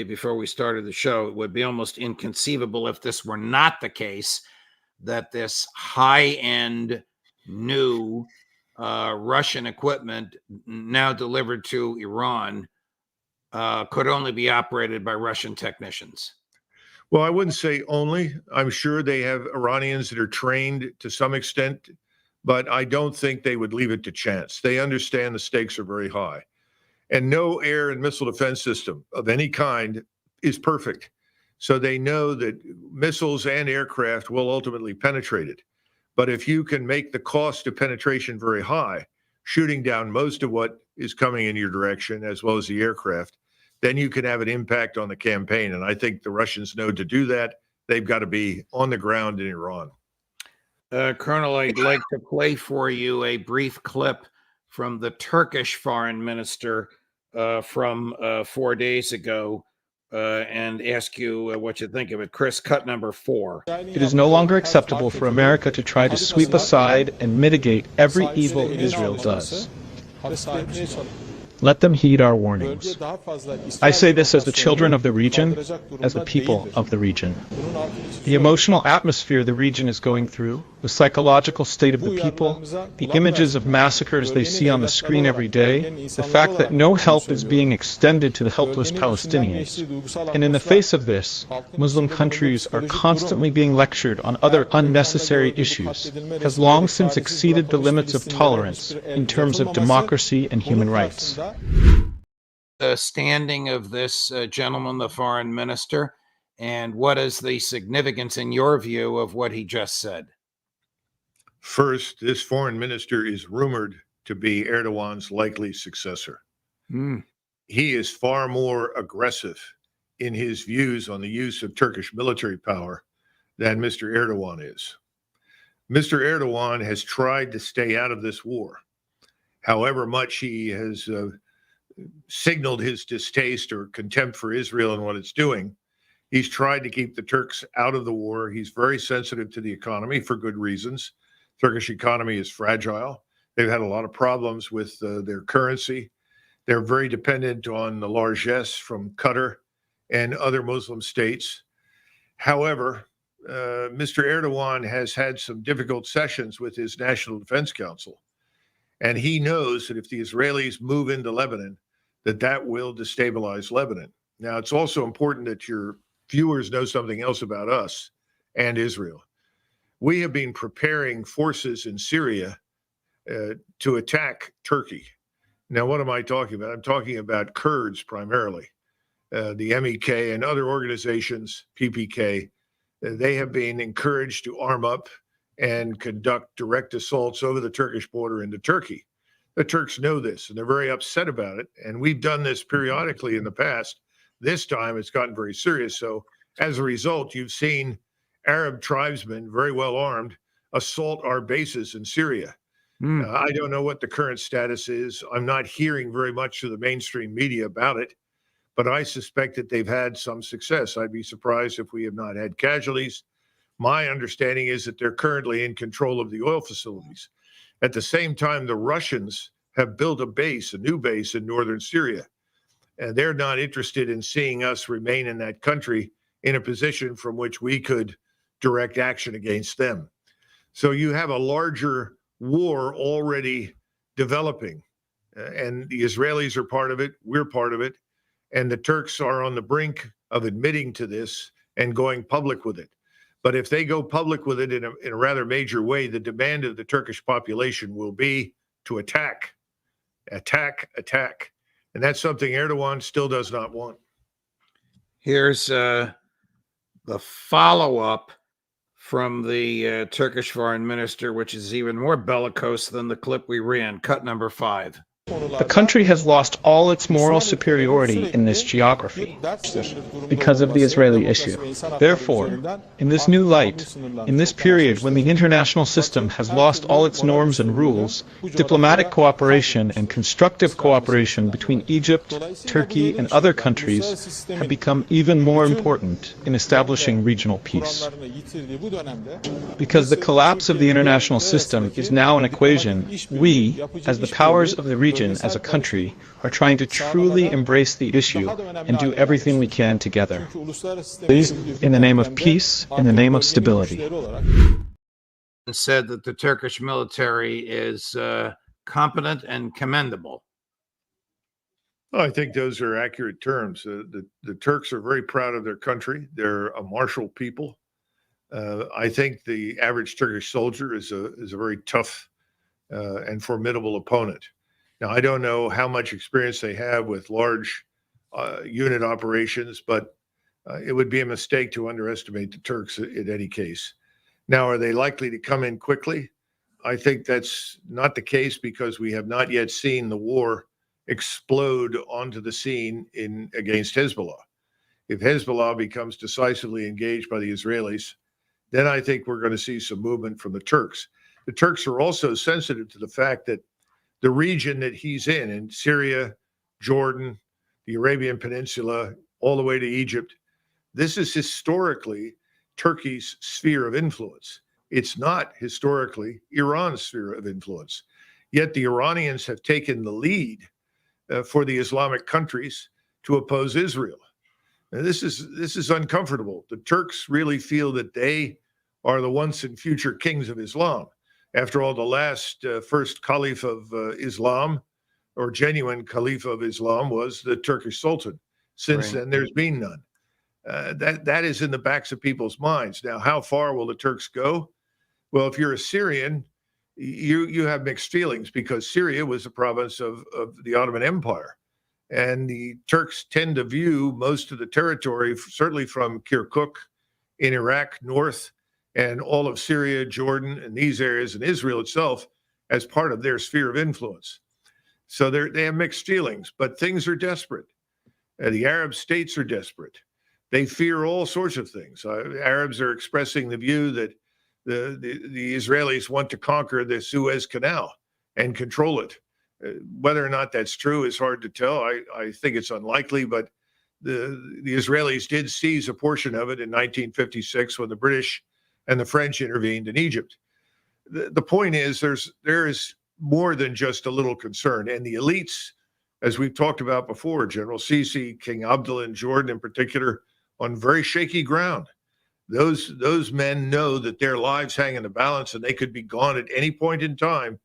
before we started the show, it would be almost inconceivable if this were not the case, that this high-end new Russian equipment now delivered to Iran could only be operated by Russian technicians. Well, I wouldn't say only. I'm sure they have Iranians that are trained to some extent, but I don't think they would leave it to chance. They understand the stakes are very high. And no air and missile defense system of any kind is perfect. So they know that missiles and aircraft will ultimately penetrate it. But if you can make the cost of penetration very high, shooting down most of what is coming in your direction, as well as the aircraft, then you can have an impact on the campaign. And I think the Russians know to do that, they've got to be on the ground in Iran. Colonel, I'd like to play for you a brief clip from the Turkish Foreign Minister from 4 days ago and ask you what you think of it. Chris, cut number 4. It is no longer acceptable for America to try to sweep aside and mitigate every evil Israel does. Let them heed our warnings. I say this as the children of the region, as the people of the region. The emotional atmosphere the region is going through, the psychological state of the people, the images of massacres they see on the screen every day, the fact that no help is being extended to the helpless Palestinians. And in the face of this, Muslim countries are constantly being lectured on other unnecessary issues, has long since exceeded the limits of tolerance in terms of democracy and human rights. The standing of this gentleman, the foreign minister, and what is the significance, in your view, of what he just said? First, this foreign minister is rumored to be Erdogan's likely successor. He is far more aggressive in his views on the use of Turkish military power than Mr. Erdogan is. Mr. Erdogan has tried to stay out of this war. However much he has signaled his distaste or contempt for Israel and what it's doing, he's tried to keep the Turks out of the war. He's very sensitive to the economy for good reasons. Turkish economy is fragile. They've had a lot of problems with their currency. They're very dependent on the largesse from Qatar and other Muslim states. However, Mr. Erdogan has had some difficult sessions with his National Defense Council. And he knows that if the Israelis move into Lebanon, that will destabilize Lebanon. Now, it's also important that your viewers know something else about us and Israel. We have been preparing forces in Syria to attack Turkey. Now, what am I talking about? I'm talking about Kurds primarily. The MEK and other organizations, PPK, they have been encouraged to arm up and conduct direct assaults over the Turkish border into Turkey. The Turks know this, and they're very upset about it. And we've done this periodically in the past. This time, it's gotten very serious. So as a result, you've seen Arab tribesmen, very well armed, assault our bases in Syria. I don't know what the current status is. I'm not hearing very much through the mainstream media about it, but I suspect that they've had some success. I'd be surprised if we have not had casualties. My understanding is that they're currently in control of the oil facilities. At the same time, the Russians have built a new base in northern Syria, and they're not interested in seeing us remain in that country in a position from which we could direct action against them. So you have a larger war already developing, and the Israelis are part of it, we're part of it, and the Turks are on the brink of admitting to this and going public with it. But if they go public with it in a rather major way, the demand of the Turkish population will be to attack. And that's something Erdogan still does not want. Here's the follow-up from the Turkish foreign minister, which is even more bellicose than the clip we ran. Cut number 5. The country has lost all its moral superiority in this geography because of the Israeli issue. Therefore, in this new light, in this period when the international system has lost all its norms and rules, diplomatic cooperation and constructive cooperation between Egypt, Turkey, and other countries have become even more important in establishing regional peace. Because the collapse of the international system is now an equation, we, as the powers of the region, region as a country are trying to truly embrace the issue and do everything we can together. In the name of peace, in the name of stability. And said that the Turkish military is competent and commendable. Well, I think those are accurate terms. The Turks are very proud of their country. They're a martial people. I think the average Turkish soldier is a very tough and formidable opponent. Now, I don't know how much experience they have with large unit operations, but it would be a mistake to underestimate the Turks in any case. Now, are they likely to come in quickly? I think that's not the case because we have not yet seen the war explode onto the scene against Hezbollah. If Hezbollah becomes decisively engaged by the Israelis, then I think we're going to see some movement from the Turks. The Turks are also sensitive to the fact that the region that he's in Syria, Jordan, the Arabian Peninsula, all the way to Egypt, this is historically Turkey's sphere of influence. It's not historically Iran's sphere of influence. Yet the Iranians have taken the lead for the Islamic countries to oppose Israel. And this is uncomfortable. The Turks really feel that they are the once and future kings of Islam. After all, the last first caliph of Islam, or genuine caliph of Islam, was the Turkish Sultan. Since then, there's been none. That is in the backs of people's minds. Now, how far will the Turks go? Well, if you're a Syrian, you have mixed feelings because Syria was a province of the Ottoman Empire. And the Turks tend to view most of the territory, certainly from Kirkuk in Iraq, north, and all of Syria, Jordan, and these areas, and Israel itself, as part of their sphere of influence. So they have mixed feelings, but things are desperate. The Arab states are desperate. They fear all sorts of things. Arabs are expressing the view that the Israelis want to conquer the Suez Canal and control it. Whether or not that's true is hard to tell. I think it's unlikely, but the Israelis did seize a portion of it in 1956 when the British and the French intervened in Egypt. The point is there is more than just a little concern. And the elites, as we've talked about before, General Sisi, King Abdullah in Jordan in particular, on very shaky ground. Those men know that their lives hang in the balance and they could be gone at any point in time